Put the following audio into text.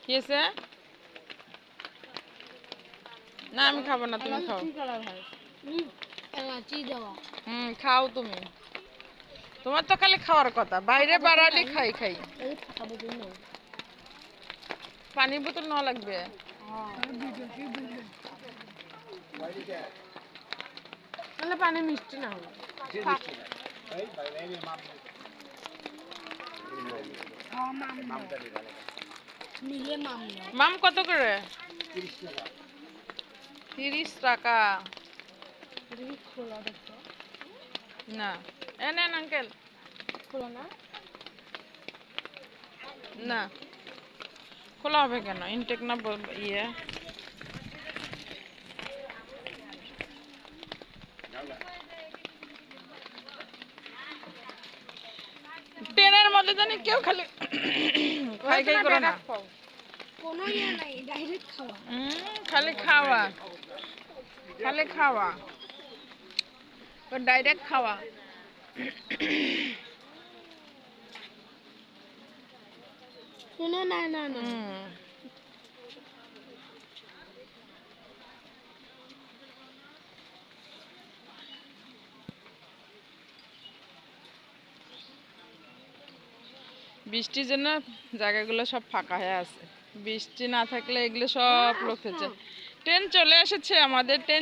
কি আছে? না আমি খাবো না, তুমি খাও। খাও তুমি। তোমার তো খালি খাওয়ার কথা, বাইরে বাড়ালে খাই খাই। পানির বোতল নেওয়া লাগবে। তাহলে পানি মিষ্টি না হলো। মাম কত করে? 30 টাকা। না নেন আঙ্কেল। না খোলা হবে কেন? ইনটেক না ইয়ে। ট্রেনের মধ্যে জানি কেউ খালি খাই খাই করে না, কোনো ইয়ে নাই, ডাইরেক্ট খাওয়া। খালি খাওয়া, খালি খাওয়া, ডাইরেক্ট খাওয়া। না না না না, বৃষ্টির জন্য জায়গাগুলো সব ফাঁকা হয়ে আছে। বৃষ্টি না থাকলে এগুলো সব লোক হচ্ছে। ট্রেন চলে এসেছে আমাদের। ট্রেন